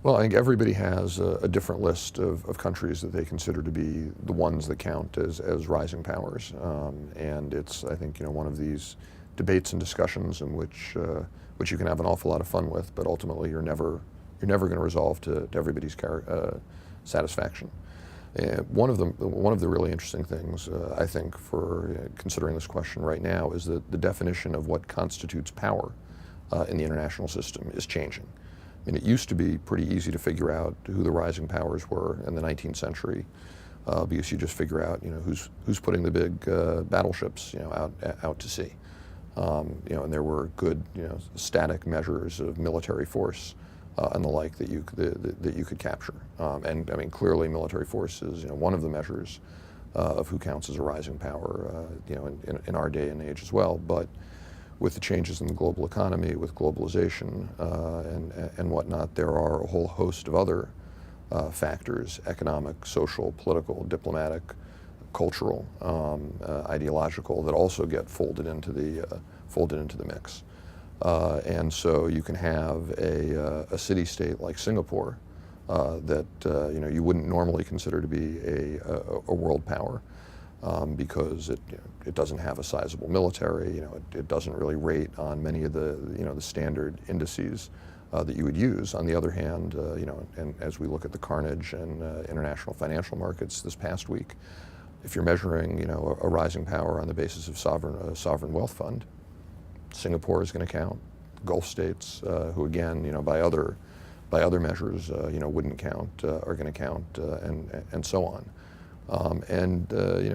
Well, I think everybody has a different list of countries that they consider to be the ones that count as rising powers, and it's, I think, one of these debates and discussions in which you can have an awful lot of fun with, but ultimately you're never going to resolve to everybody's satisfaction. One of the really interesting things, I think, for considering this question right now is that the definition of what constitutes power in the international system is changing. I mean, it used to be pretty easy to figure out who the rising powers were in the 19th century, because you just figure out, who's putting the big battleships, out to sea. And there were good, static measures of military force and the like that you could capture. And I mean, clearly, military force is, one of the measures of who counts as a rising power, in our day and age as well. But with the changes in the global economy, with globalization and whatnot, there are a whole host of other factors: economic, social, political, diplomatic, cultural, ideological, that also get folded into the mix. And so you can have a city-state like Singapore that you wouldn't normally consider to be a world power. Because it doesn't have a sizable military, it doesn't really rate on many of the standard indices that you would use. On the other hand, and as we look at the carnage in international financial markets this past week, if you're measuring a rising power on the basis of sovereign wealth fund, Singapore is going to count. Gulf states, who again, by other measures, wouldn't count, are going to count, and so on.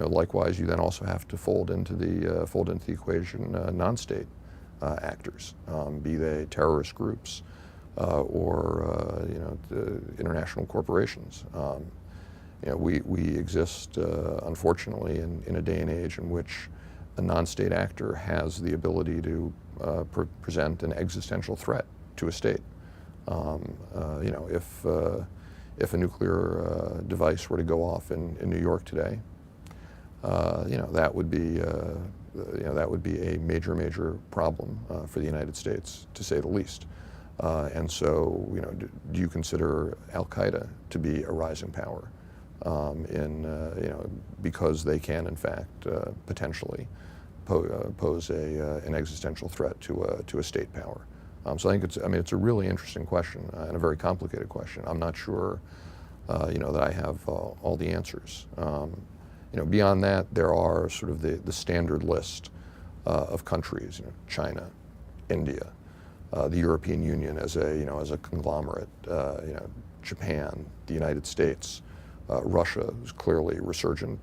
Likewise, you then also have to fold into the equation non-state actors, be they terrorist groups or the international corporations. We exist, unfortunately, in a day and age in which a non-state actor has the ability to present an existential threat to a state. If a nuclear device were to go off in New York today, that would be a major problem for the United States, to say the least. And so, do you consider Al-Qaeda to be a rising power because they can, in fact, potentially pose an existential threat to a state power? So I think it's a really interesting question and a very complicated question. I'm not sure, that I have all the answers. Beyond that, there are sort of the standard list of countries: China, India, the European Union as a conglomerate, Japan, the United States, Russia is clearly resurgent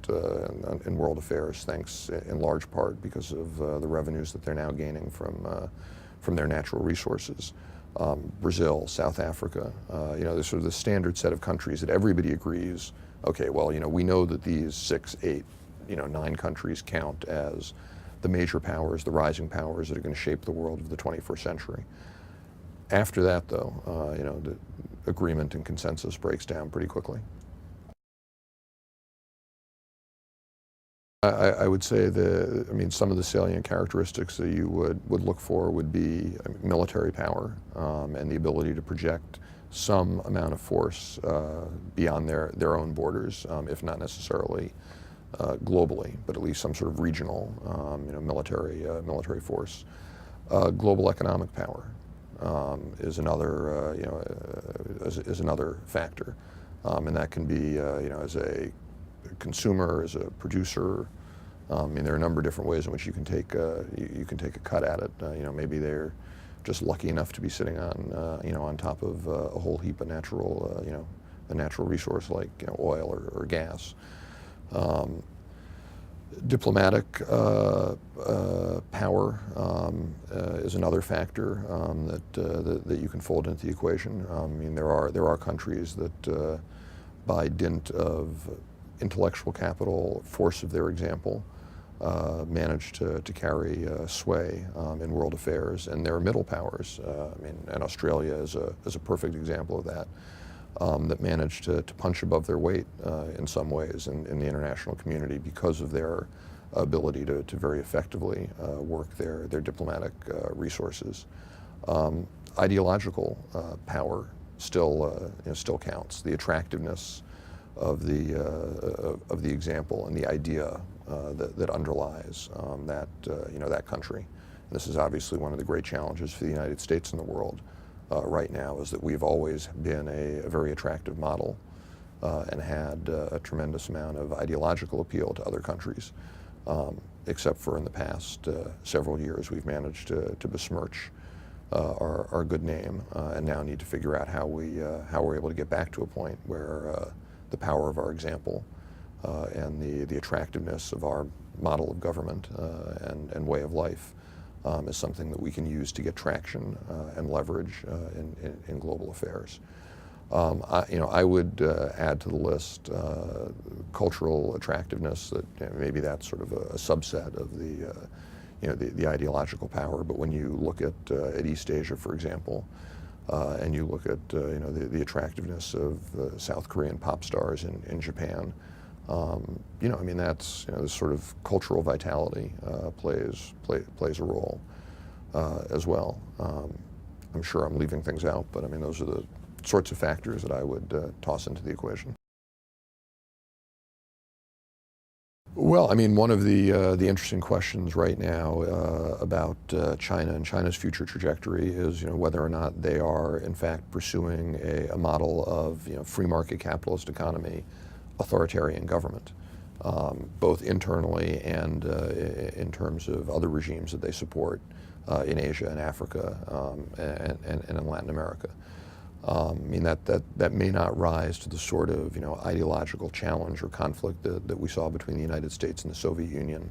in world affairs, thanks in large part because of the revenues that they're now gaining from their natural resources. Brazil, South Africa, there's sort of the standard set of countries that everybody agrees, okay, well, we know that these 6, 8, 9 countries count as the major powers, the rising powers that are going to shape the world of the 21st century. After that, though, the agreement and consensus breaks down pretty quickly. I would say some of the salient characteristics that you would look for would be military power and the ability to project some amount of force beyond their own borders, if not necessarily globally, but at least some sort of regional, military force. Global economic power is another, is another factor, and that can be, as a consumer, as a producer. There are a number of different ways in which you can take a cut at it. Maybe they're just lucky enough to be sitting on top of a whole heap of natural a natural resource like oil or gas. Diplomatic power is another factor that you can fold into the equation. There are countries that, by dint of intellectual capital, force of their example, manage to carry sway in world affairs, and there are middle powers. And Australia is a perfect example of that. That managed to punch above their weight in some ways in the international community because of their ability to very effectively work their diplomatic resources. Ideological power still counts. The attractiveness of the example and the idea that underlies that country. And this is obviously one of the great challenges for the United States and the world right now, is that we've always been a very attractive model and had a tremendous amount of ideological appeal to other countries, except for in the past several years we've managed to besmirch our good name, and now need to figure out how we're able to get back to a point where the power of our example and the attractiveness of our model of government and way of life is something that we can use to get traction and leverage in global affairs. I would add to the list cultural attractiveness. That maybe that's sort of a subset of the ideological power. But when you look at East Asia, for example, and you look at the attractiveness of South Korean pop stars in Japan, that's this sort of cultural vitality plays a role as well. I'm sure I'm leaving things out, but those are the sorts of factors that I would toss into the equation. Well, one of the interesting questions right now about China and China's future trajectory is, whether or not they are in fact pursuing a model of free market capitalist economy, authoritarian government, both internally and in terms of other regimes that they support in Asia and Africa and in Latin America. That may not rise to the sort of ideological challenge or conflict that we saw between the United States and the Soviet Union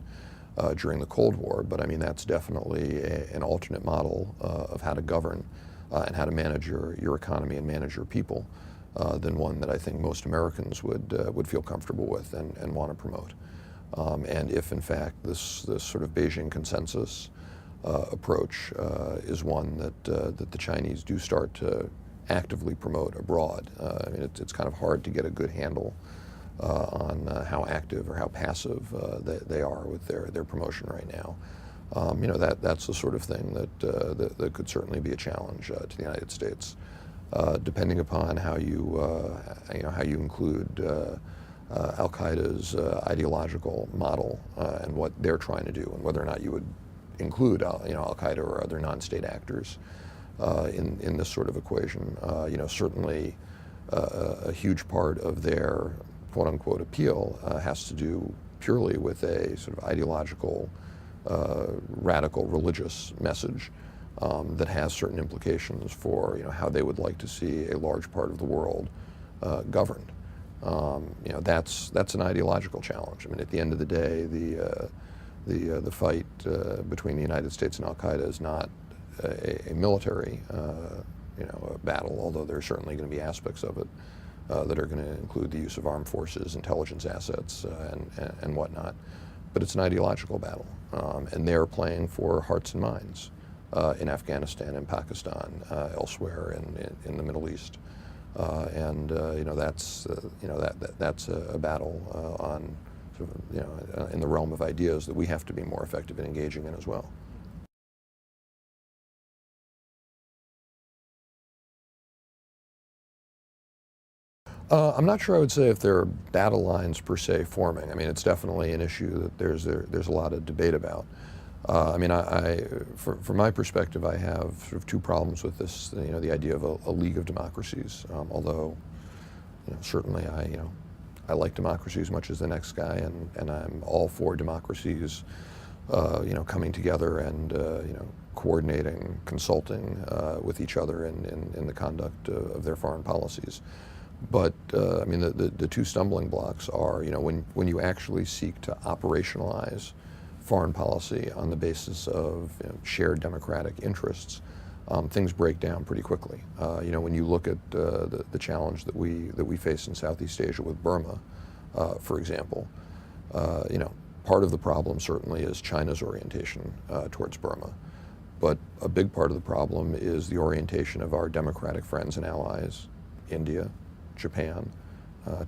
during the Cold War, but that's definitely an alternate model of how to govern and how to manage your economy and manage your people than one that I think most Americans would feel comfortable with and want to promote. And if in fact this sort of Beijing consensus approach is one that the Chinese do start to actively promote abroad. It's kind of hard to get a good handle on how active or how passive they are with their promotion right now. That's the sort of thing that could certainly be a challenge to the United States, depending upon how you include Al Qaeda's ideological model and what they're trying to do, and whether or not you would include Al Qaeda or other non-state actors in this sort of equation. Certainly a huge part of their quote-unquote appeal has to do purely with a sort of ideological, radical religious message that has certain implications for how they would like to see a large part of the world governed. That's an ideological challenge. At the end of the day, the fight between the United States and Al Qaeda is not a military battle, although there are certainly going to be aspects of it that are going to include the use of armed forces, intelligence assets, and whatnot. But it's an ideological battle, and they're playing for hearts and minds in Afghanistan and Pakistan, elsewhere in the Middle East, and that's a battle on sort of, in the realm of ideas that we have to be more effective in engaging in as well. I'm not sure I would say if there are battle lines per se forming. It's definitely an issue that there's a lot of debate about. From my perspective, I have sort of two problems with this. The idea of a league of democracies. Although, certainly I like democracy as much as the next guy, and I'm all for democracies, coming together and coordinating, consulting with each other in the conduct of their foreign policies. But the two stumbling blocks are, when you actually seek to operationalize foreign policy on the basis of shared democratic interests, things break down pretty quickly. When you look at the challenge that we face in Southeast Asia with Burma, for example, part of the problem certainly is China's orientation towards Burma, but a big part of the problem is the orientation of our democratic friends and allies, India, Japan,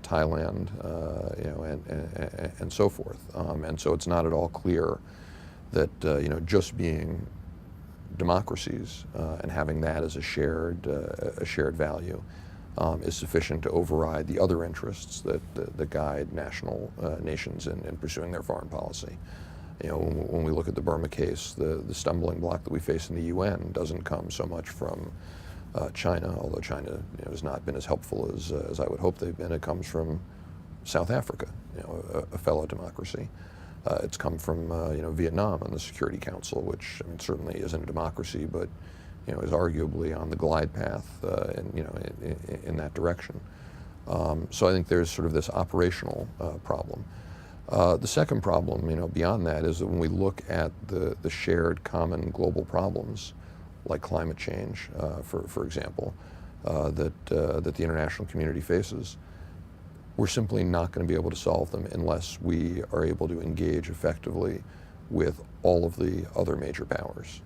Thailand, and so forth. And so it's not at all clear that just being democracies and having that as a shared value is sufficient to override the other interests that guide nations in pursuing their foreign policy. You know, when we look at the Burma case, the stumbling block that we face in the UN doesn't come so much from China, although China, you know, has not been as helpful as I would hope they've been. It comes from South Africa, you know, a fellow democracy. It's come from you know, Vietnam and the Security Council, which, I mean, certainly isn't a democracy, but you know, is arguably on the glide path in that direction. So I think there's sort of this operational problem. The second problem, you know, beyond that, is that when we look at the shared common global problems, like climate change, for example, that the international community faces, we're simply not going to be able to solve them unless we are able to engage effectively with all of the other major powers.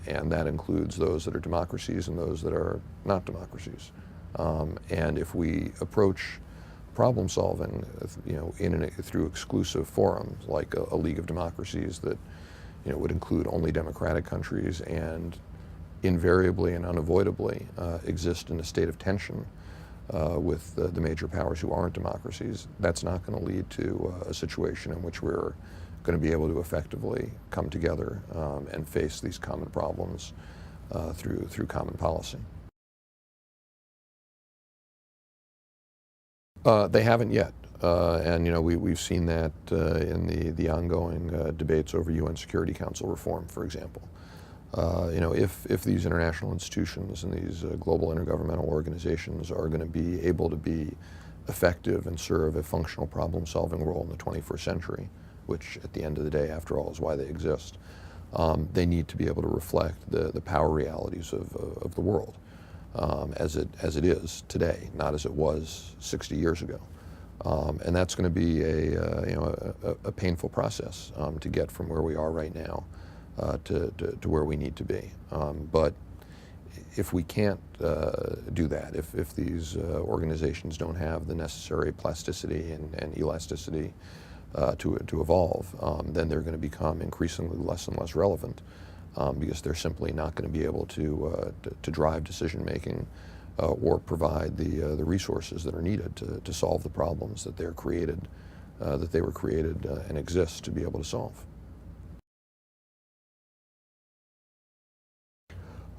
And that includes those that are democracies and those that are not democracies. And if we approach problem solving, you know, through exclusive forums like a League of Democracies that, you know, would include only democratic countries and invariably and unavoidably exist in a state of tension with the major powers who aren't democracies, that's not going to lead to a situation in which we're going to be able to effectively come together and face these common problems through common policy. They haven't yet, and you know, we've seen that in the ongoing debates over UN Security Council reform, for example. You know, if these international institutions and these global intergovernmental organizations are going to be able to be effective and serve a functional problem-solving role in the 21st century, which at the end of the day, after all, is why they exist, they need to be able to reflect the power realities of the world as it is today, not as it was 60 years ago. And that's going to be a painful process to get from where we are right now to where we need to be. But if we can't do that, if these organizations don't have the necessary plasticity and elasticity to evolve, then they're going to become increasingly less and less relevant because they're simply not going to be able to drive decision making or provide the resources that are needed to solve the problems that they were created and exist to be able to solve.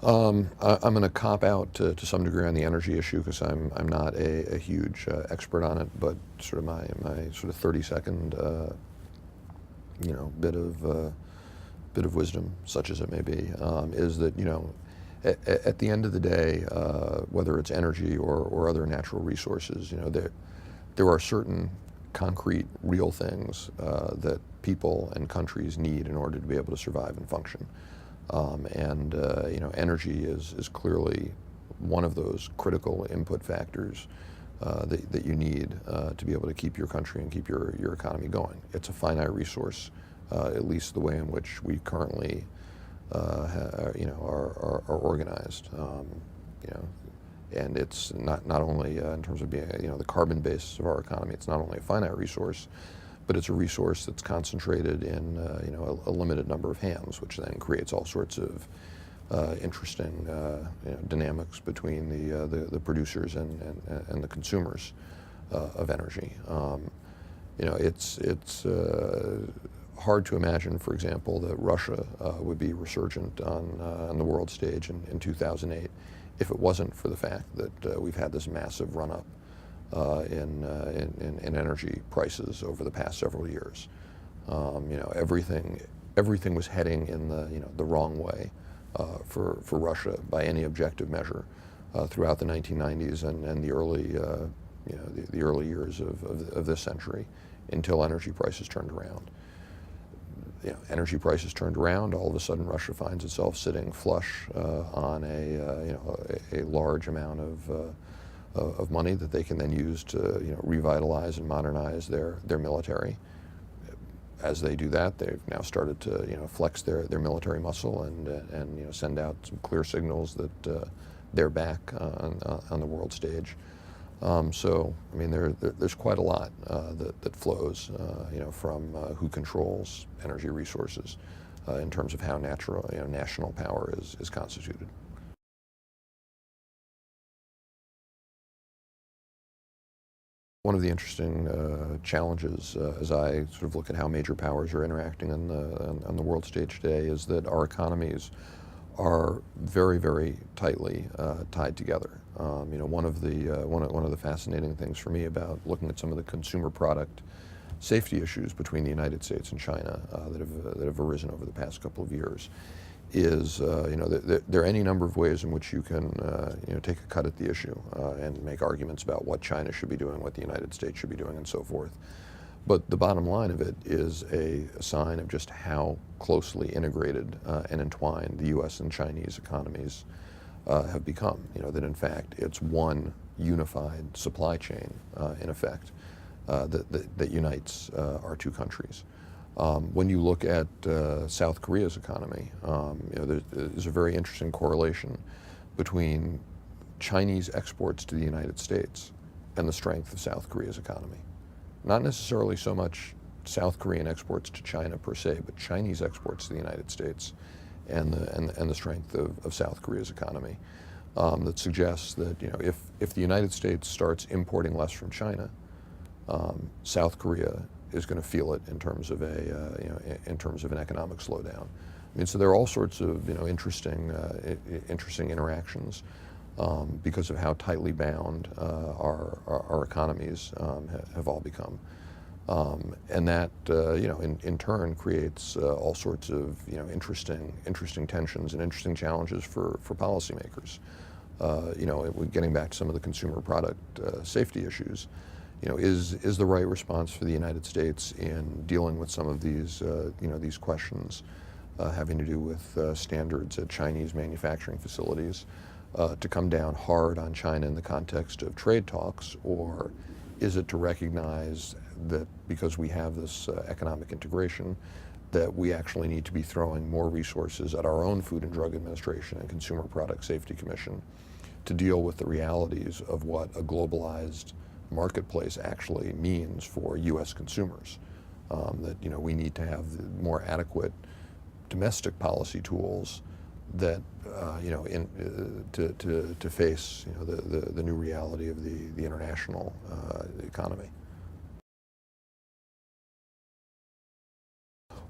I'm going to cop out to some degree on the energy issue because I'm not a huge expert on it, but sort of my sort of 30-second you know, bit of wisdom, such as it may be, is that, you know, at the end of the day, whether it's energy or other natural resources, you know, there are certain concrete, real things that people and countries need in order to be able to survive and function. You know, energy is clearly one of those critical input factors that you need to be able to keep your country and keep your economy going. It's a finite resource, at least the way in which we currently you know, are organized. You know, and it's not only in terms of being, you know, the carbon base of our economy. It's not only a finite resource, but it's a resource that's concentrated in you know, a limited number of hands, which then creates all sorts of interesting you know, dynamics between the producers and the consumers of energy. You know, it's hard to imagine, for example, that Russia would be resurgent on the world stage in 2008 if it wasn't for the fact that we've had this massive run-up in energy prices over the past several years. You know, everything was heading in the wrong way for Russia by any objective measure throughout the 1990s and the early the early years of this century until energy prices turned around. You know, energy prices turned around. All of a sudden, Russia finds itself sitting flush on a large amount of money that they can then use to revitalize and modernize their military. As they do that, they've now started to flex their military muscle and send out some clear signals that they're back on the world stage. So I mean, there's quite a lot that flows from who controls energy resources in terms of how national power is constituted. One of the interesting challenges as I sort of look at how major powers are interacting on the world stage today is that our economies are very, very tightly tied together. One of the fascinating things for me about looking at some of the consumer product safety issues between the United States and China that have arisen over the past couple of years is there are any number of ways in which you can take a cut at the issue and make arguments about what China should be doing, what the United States should be doing, and so forth. But the bottom line of it is a sign of just how closely integrated and entwined the U.S. and Chinese economies have become. That in fact it's one unified supply chain in effect that unites our two countries. When you look at South Korea's economy, there's a very interesting correlation between Chinese exports to the United States and the strength of South Korea's economy. Not necessarily so much South Korean exports to China per se, but Chinese exports to the United States and the strength of South Korea's economy. That suggests that if the United States starts importing less from China, South Korea is going to feel it in terms of an economic slowdown. So there are all sorts of interesting interactions because of how tightly bound our economies have all become, and that in turn creates all sorts of interesting tensions and interesting challenges for policymakers. Getting back to some of the consumer product safety issues. Is the right response for the United States in dealing with some of these questions having to do with standards at Chinese manufacturing facilities to come down hard on China in the context of trade talks, or is it to recognize that because we have this economic integration that we actually need to be throwing more resources at our own Food and Drug Administration and Consumer Product Safety Commission to deal with the realities of what a globalized marketplace actually means for U.S. consumers, that we need to have more adequate domestic policy tools that to face the new reality of the international economy.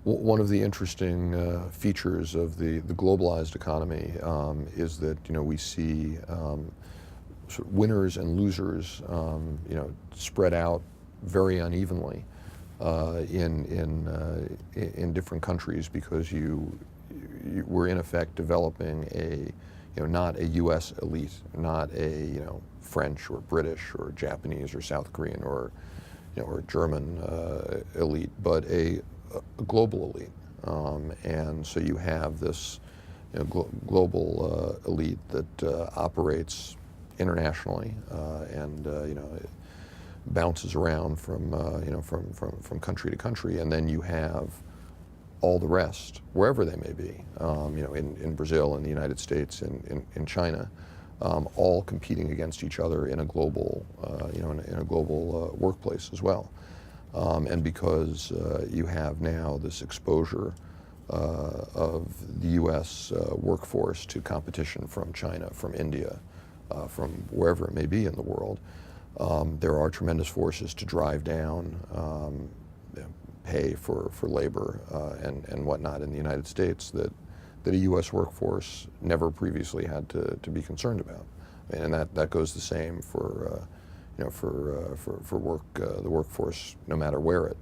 One of the interesting features of the globalized economy is that we see sort of winners and losers, spread out very unevenly in different countries, because we're in effect developing not a U.S. elite, not a French or British or Japanese or South Korean or German elite, but a global elite, and so you have this global elite that operates internationally and it bounces around from country to country, and then you have all the rest, wherever they may be, in Brazil, in the United States, in China, all competing against each other in a global, in a global workplace as well, and because you have now this exposure of the U.S. workforce to competition from China, from India, from wherever it may be in the world, there are tremendous forces to drive down pay for labor and whatnot in the United States that a U.S. workforce never previously had to be concerned about, and that goes the same for the workforce, no matter where it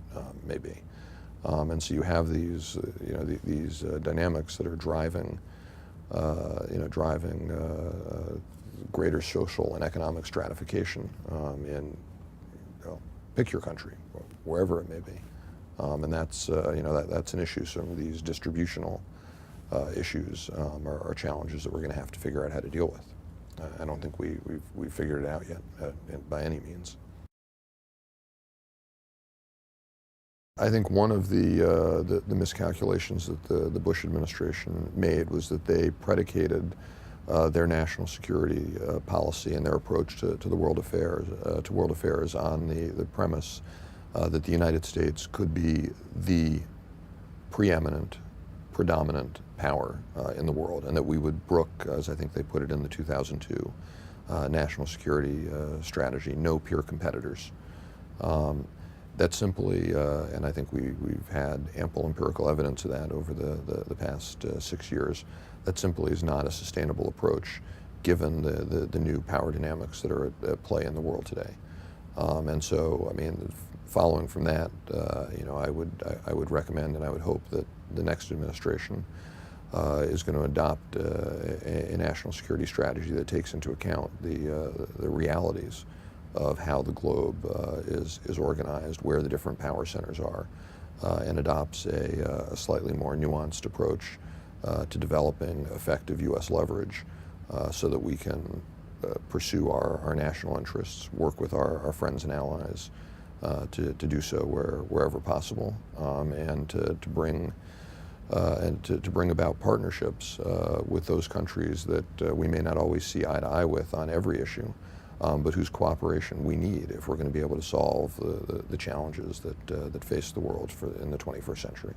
may be, and so you have these dynamics that are driving greater social and economic stratification in pick your country, wherever it may be, and that's that's an issue. Some of these distributional issues are challenges that we're going to have to figure out how to deal with. I don't think we've figured it out yet by any means. I think one of the miscalculations that the Bush administration made was that they predicated their national security policy and their approach to world affairs on the premise that the United States could be the preeminent predominant power in the world, and that we would brook, as I think they put it in the 2002 national security strategy, no peer competitors. That simply, and I think we've had ample empirical evidence of that over the past 6 years, that simply is not a sustainable approach given the new power dynamics that are at play in the world today. And so, I mean, following from that, I would recommend and I would hope that the next administration is going to adopt a national security strategy that takes into account the realities of how the globe is organized, where the different power centers are, and adopts a slightly more nuanced approach to developing effective U.S. leverage so that we can pursue our national interests, work with our friends and allies to do so wherever possible, and to bring about partnerships with those countries that we may not always see eye to eye with on every issue, but whose cooperation we need if we're going to be able to solve the challenges that face the world in the 21st century.